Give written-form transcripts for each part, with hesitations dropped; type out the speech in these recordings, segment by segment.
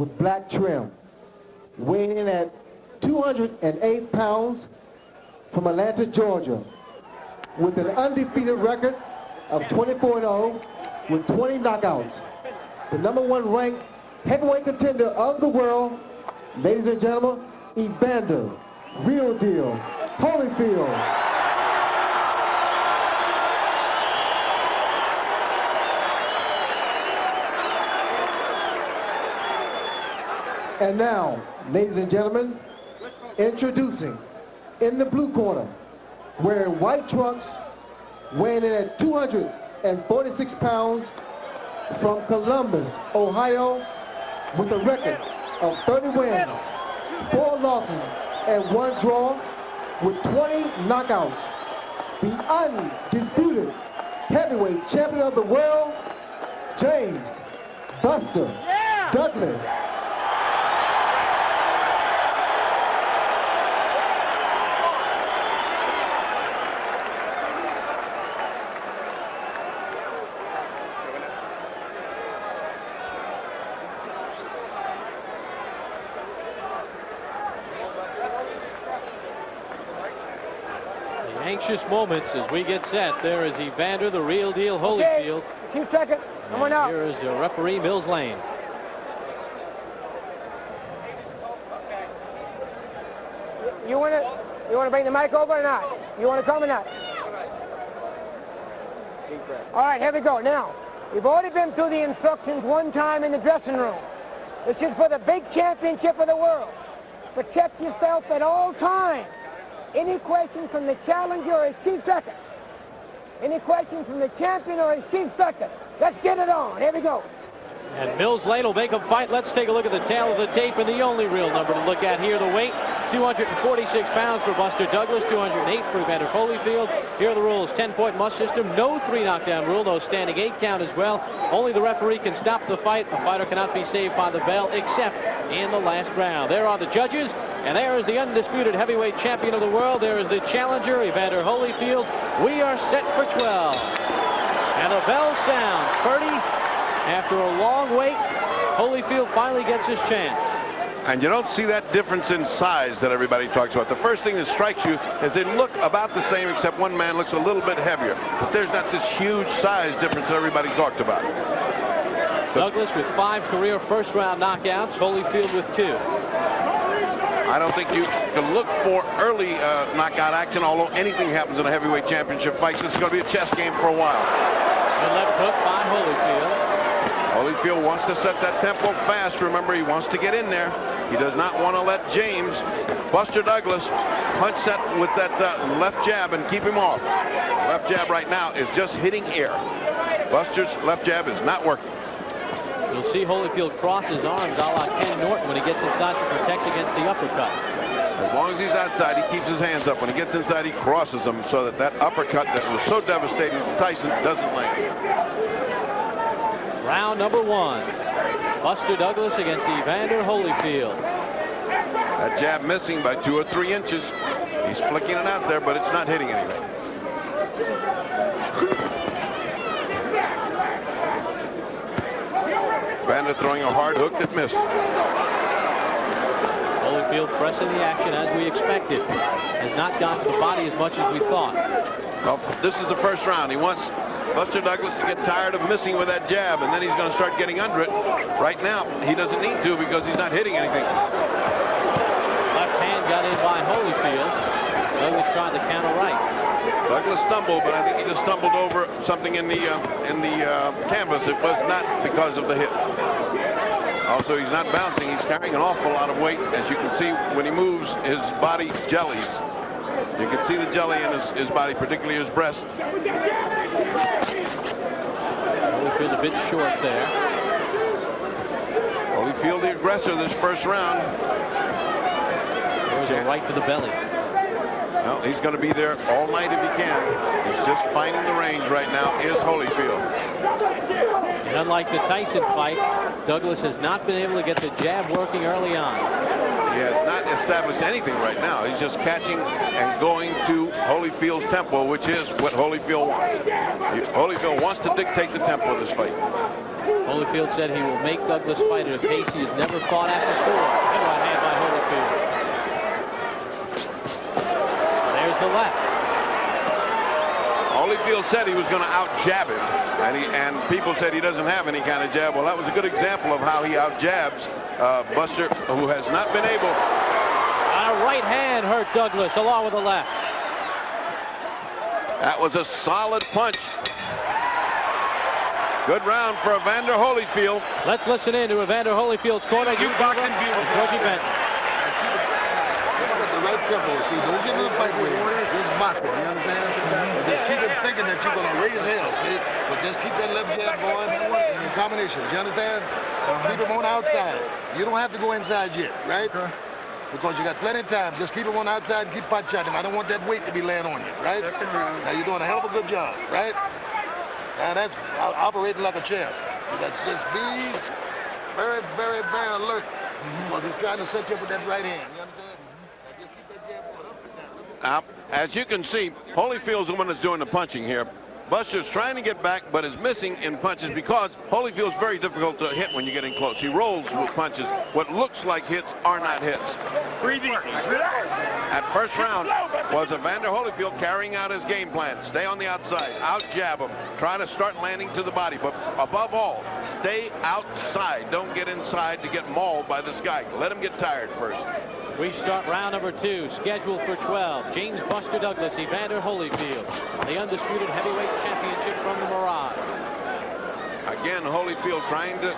with black trim, weighing in at 208 pounds from Atlanta, Georgia, with an undefeated record of 24-0 with 20 knockouts. The #1 ranked heavyweight contender of the world, ladies and gentlemen, Evander Real Deal Holyfield. And now, ladies and gentlemen, introducing in the blue corner, wearing white trunks, weighing in at 246 pounds, from Columbus, Ohio, with a record of 30 wins, 4 losses, and 1 draw, with 20 knockouts. The undisputed heavyweight champion of the world, James Buster Douglas. Anxious moments as we get set. There is Evander, the Real Deal Holyfield. 2 seconds. Come on out. Here is the referee, Mills Lane. You want to bring the mic over or not? You want to come or not? All right, here we go. Now, you've already been through the instructions one time in the dressing room. This is for the big championship of the world. Protect yourself at all times. Any questions from the challenger or his chief second? Any questions from the champion or his chief second? Let's get it on. Here we go. And Mills Lane will make him fight. Let's take a look at the tail of the tape and the only real number to look at here. The weight, 246 pounds for Buster Douglas, 208 for Evander Holyfield. Here are the rules. 10-point must system. No 3 knockdown rule. No standing 8 count as well. Only the referee can stop the fight. A fighter cannot be saved by the bell except in the last round. There are the judges. And there is the undisputed heavyweight champion of the world. There is the challenger, Evander Holyfield. We are set for 12. And the bell sounds. Purdy, after a long wait, Holyfield finally gets his chance. And you don't see that difference in size that everybody talks about. The first thing that strikes you is they look about the same, except one man looks a little bit heavier. But there's not this huge size difference that everybody talked about. Douglas with 5 career first-round knockouts. Holyfield with 2. I don't think you can look for early knockout action, although anything happens in a heavyweight championship fight. This is going to be a chess game for a while. The left hook by Holyfield. Holyfield wants to set that tempo fast. Remember, he wants to get in there. He does not want to let James, Buster Douglas, punch that with that left jab and keep him off. Left jab right now is just hitting air. Buster's left jab is not working. You'll see Holyfield cross his arms a la Ken Norton when he gets inside to protect against the uppercut. As long as he's outside, he keeps his hands up. When he gets inside, he crosses them so that that uppercut that was so devastating to Tyson doesn't land. Round number 1. Buster Douglas against Evander Holyfield. That jab missing by 2 or 3 inches. He's flicking it out there, but it's not hitting anything. Evander throwing a hard hook that missed. Holyfield pressing the action as we expected. Has not gone to the body as much as we thought. Well, this is the first round. He wants Buster Douglas to get tired of missing with that jab, and then he's going to start getting under it. Right now, he doesn't need to because he's not hitting anything. Left hand got in by Holyfield. Douglas trying to counter right. Douglas stumbled, but I think he just stumbled over something in the canvas. It was not because of the hit. Also, he's not bouncing. He's carrying an awful lot of weight. As you can see, when he moves, his body jellies. You can see the jelly in his body, particularly his breast. Holyfield a bit short there. Holyfield the aggressor this first round. There's a right to the belly. Well, he's going to be there all night if he can. He's just finding the range right now is Holyfield. And unlike the Tyson fight, Douglas has not been able to get the jab working early on. He has not established anything right now. He's just catching and going to Holyfield's tempo, which is what Holyfield wants. Holyfield wants to dictate the tempo of this fight. Holyfield said he will make Douglas fight at a pace he has never fought at before. Good right hand by Holyfield. There's the left. Holyfield said he was going to out-jab him, and people said he doesn't have any kind of jab. Well, that was a good example of how he out-jabs Buster, who has not been able. A right hand hurt Douglas along with the left. That was a solid punch. Good round for Evander Holyfield. Let's listen in to Evander Holyfield's corner. You boxing beautiful. Georgie Benton. The right tempo. See, don't get in the fight with him. Just box him, you understand? But just keep him thinking that you're going to raise hell, see? But just keep that left jab going in combinations, you understand? Keep him on the outside. You don't have to go inside yet, right? Because you got plenty of time. Just keep him on the outside and keep pot shotting him. I don't want that weight to be laying on you, right? Now you're doing a hell of a good job, right? Now that's operating like a champ. That's just be very, very, very alert. Because he's trying to set you up with that right hand. You understand? Now just keep that jab going up and down. As you can see, Holyfield's the one that's doing the punching here. Buster's trying to get back, but is missing in punches because Holyfield's very difficult to hit when you get in close. He rolls with punches. What looks like hits are not hits. At first round was Evander Holyfield carrying out his game plan. Stay on the outside, out-jab him, try to start landing to the body. But above all, stay outside. Don't get inside to get mauled by this guy. Let him get tired first. We start round number 2, scheduled for 12. James Buster Douglas, Evander Holyfield, the undisputed heavyweight championship from the Mirage. Again, Holyfield trying to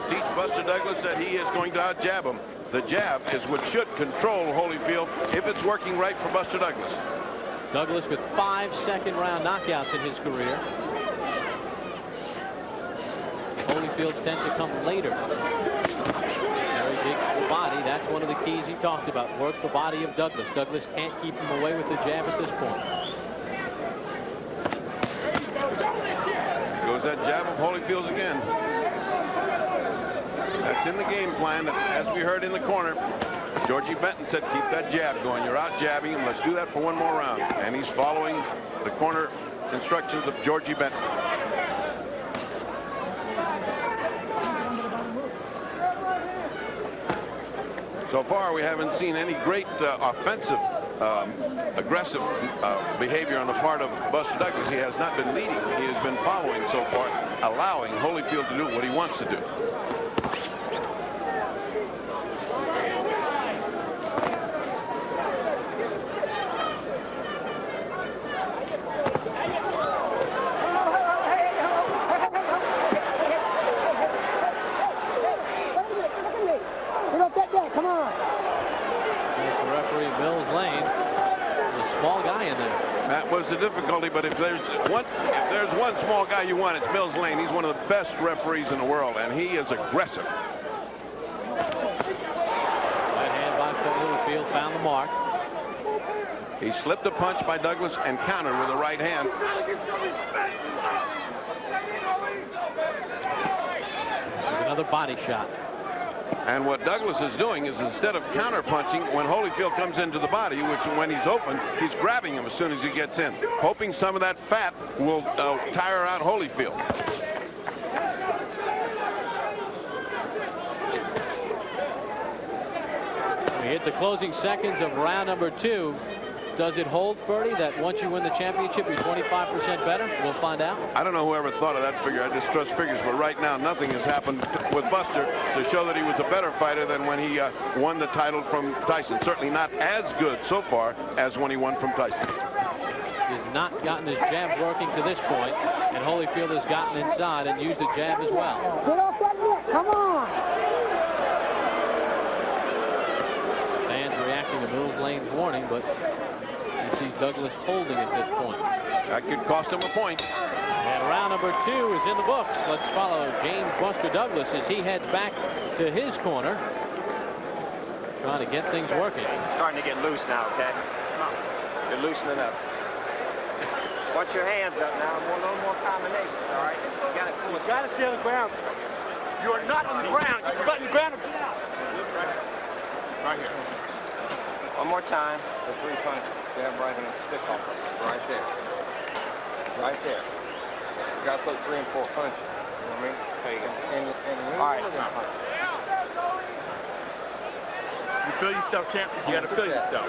teach Buster Douglas that he is going to out-jab him. The jab is what should control Holyfield if it's working right for Buster Douglas. Douglas with 5 second-round knockouts in his career. Holyfield's tend to come later. Very big the body. That's one of the keys he talked about. Work the body of Douglas. Douglas can't keep him away with the jab at this point. Goes that jab of Holyfield's again. That's in the game plan. As we heard in the corner, Georgie Benton said, keep that jab going. You're out jabbing him. Let's do that for one more round. And he's following the corner instructions of Georgie Benton. So far, we haven't seen any great offensive, aggressive behavior on the part of Buster Douglas. He has not been leading. He has been following so far, allowing Holyfield to do what he wants to do. Come on. It's the referee, Mills Lane. There's a small guy in there. That was the difficulty, but if there's one small guy you want, it's Mills Lane. He's one of the best referees in the world, and he is aggressive. Right hand by Holyfield, found the mark. He slipped a punch by Douglas and countered with a right hand. There's another body shot. And what Douglas is doing is, instead of counter-punching, when Holyfield comes into the body, which when he's open, he's grabbing him as soon as he gets in, hoping some of that fat will tire out Holyfield. We hit the closing seconds of round number 2. Does it hold, Ferdy, that once you win the championship, you're 25% better? We'll find out. I don't know whoever thought of that figure. I just trust figures. But right now, nothing has happened with Buster to show that he was a better fighter than when he won the title from Tyson. Certainly not as good so far as when he won from Tyson. He has not gotten his jab working to this point, and Holyfield has gotten inside and used the jab as well. Get off that net. Come on. Fans reacting to Mills Lane's warning, but he sees Douglas holding at this point. That could cost him a point. And round number 2 is in the books. Let's follow James Buster Douglas as he heads back to his corner, trying to get things working. Starting to get loose now, okay? You're loosening up. Watch your hands up now. A little more combinations, all right? You got to stay on the ground. You are not on the ground. You're butting the ground. Right here. One more time. The 3 punches. Jab right hand. Stick off. Right there. Right there. You got to put 3 and 4 punches. You know what I mean? There you go. All right. You feel yourself, champ? You got to feel yourself.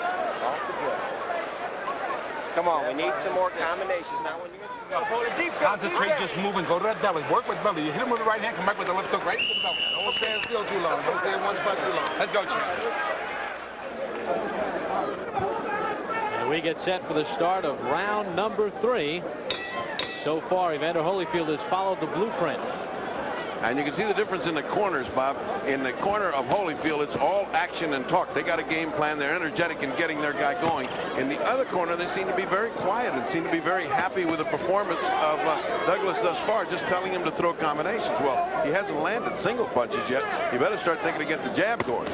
Come on, we need some more combinations now. When you Concentrate, just move and go to that belly. Work with belly. You hit him with the right hand, come back with the left hook right to the belly. Don't stand still too long. Don't stay in one spot too long. Let's go, champ. And we get set for the start of round number 3. So far, Evander Holyfield has followed the blueprint. And you can see the difference in the corners, Bob. In the corner of Holyfield, it's all action and talk. They got a game plan. They're energetic in getting their guy going. In the other corner, they seem to be very quiet and seem to be very happy with the performance of Douglas thus far, just telling him to throw combinations. Well, he hasn't landed single punches yet. You better start thinking to get the jab going.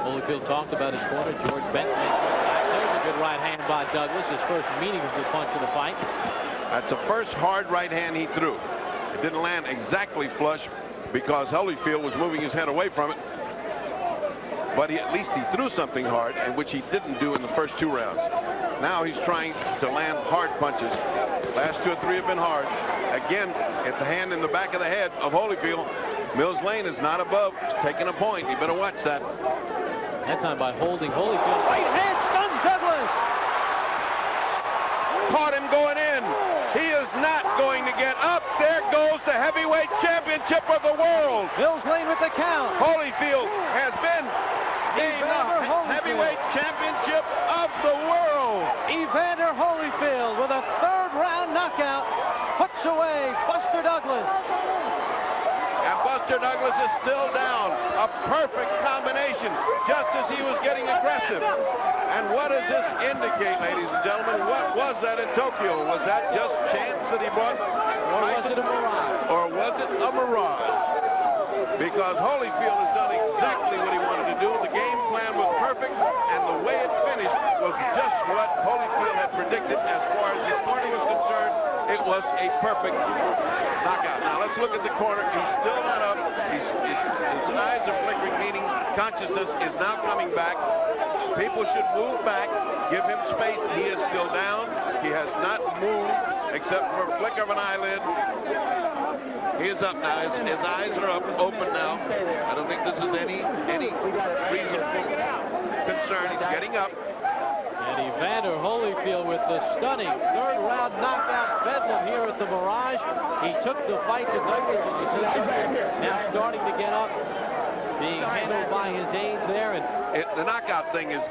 Holyfield talked about his corner. George Benton. There's a good right hand by Douglas. His first meaningful punch of the fight. That's the first hard right hand he threw. It didn't land exactly flush because Holyfield was moving his head away from it. But at least he threw something hard, and which he didn't do in the first 2 rounds. Now he's trying to land hard punches. Last 2 or 3 have been hard. Again, at the hand in the back of the head of Holyfield. Mills Lane is not above taking a point. You better watch that. That time by holding Holyfield. Right hand stuns Douglas. Caught him going in. He is not going to get up. There goes the heavyweight championship of the world. Mills Lane with the count. Holyfield has been named the heavyweight championship of the world. Evander Holyfield with a 3rd round knockout puts away Buster Douglas. And Buster Douglas is still down. A perfect combination, just as he was getting aggressive. And what does this indicate, ladies and gentlemen? What was that in Tokyo? Was that just chance that he brought? Or was it a mirage? Or was it a mirage? Because Holyfield has done exactly what he wanted to do. The game plan was perfect, and the way it finished was just what Holyfield had predicted as far as his corner was concerned. It was a perfect knockout. Now let's look at the corner. He's still not up. His eyes are flickering, meaning consciousness is now coming back. People should move back, give him space. He is still down. He has not moved except for a flick of an eyelid. He is up now. His eyes are up, open now. I don't think this is any reasonable concern. He's getting up. And Evander Holyfield with the stunning 3rd round knockout bedlam here at the Mirage. He took the fight to Douglas, as you see, now starting to get up, being handled by his aides there. And the knockout thing is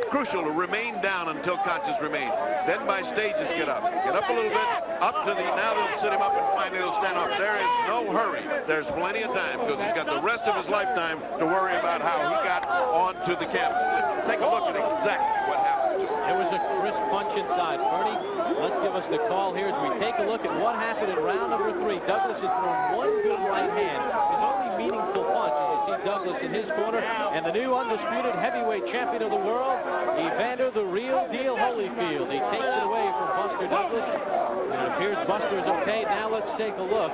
crucial to remain down until conscious remains. Then by stages get up a little bit, up to the, now they'll sit him up and finally they'll stand up. There is no hurry. There's plenty of time because he's got the rest of his lifetime to worry about how he got onto the canvas. Let's take a look at exactly what happened. it was a crisp punch inside. Bernie, let's give us the call here as we take a look at what happened in round number 3. Douglas has thrown one good right hand. His only meaningful punch, as you see Douglas in his corner, and the new undisputed heavyweight champion of the world, Evander the Real Deal Holyfield. He takes it away from Buster Douglas, and it appears Buster is okay. Now let's take a look.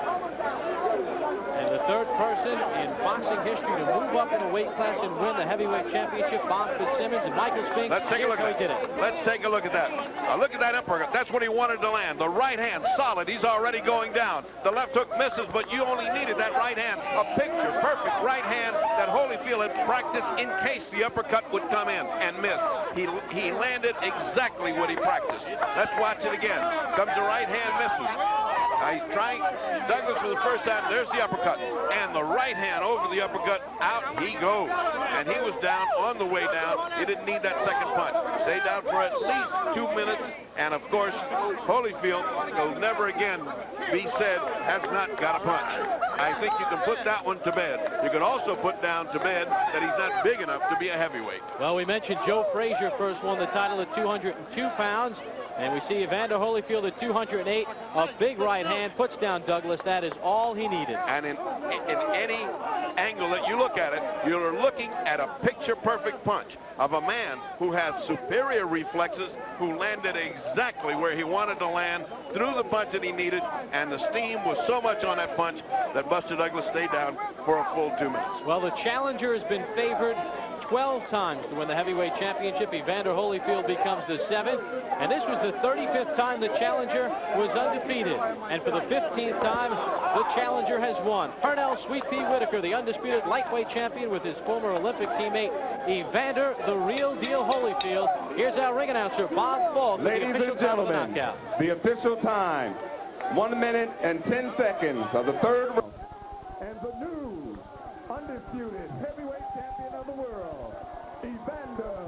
And the third person in boxing history to move up in a weight class and win the heavyweight championship, Bob Fitzsimmons and Michael Spinks. Let's take a look at that. Let's take a look at that. Look at that uppercut. That's what he wanted to land. The right hand, solid. He's already going down. The left hook misses, but you only needed that right hand. A picture perfect right hand that Holyfield had practiced in case the uppercut would come in and miss. He landed exactly what he practiced. Let's watch it again. Comes the right hand, misses. He's trying Douglas for the first time. There's the uppercut. And the right hand over the uppercut. Out he goes. And he was down on the way down. He didn't need that second punch. Stayed down for at least 2 minutes. And of course, Holyfield will never again be said has not got a punch. I think you can put that one to bed. You can also put down to bed that he's not big enough to be a heavyweight. Well, we mentioned Joe Frazier first won the title at 202 pounds. And we see Evander Holyfield at 208. A big right hand puts down Douglas. That is all he needed. And in any angle that you look at it, you're looking at a picture-perfect punch of a man who has superior reflexes, who landed exactly where he wanted to land, threw the punch that he needed, and the steam was so much on that punch that Buster Douglas stayed down for a full 2 minutes. Well, the challenger has been favored 12 times to win the heavyweight championship. Evander Holyfield becomes the 7th. And this was the 35th time the challenger was undefeated. And for the 15th time, the challenger has won. Pernell Sweet Pea Whitaker, the undisputed lightweight champion, with his former Olympic teammate, Evander the Real Deal Holyfield. Here's our ring announcer, Bob Falk. Ladies and gentlemen, the official time, 1 minute and 10 seconds of the third round. And the new undisputed heavyweight champion of the world, Evander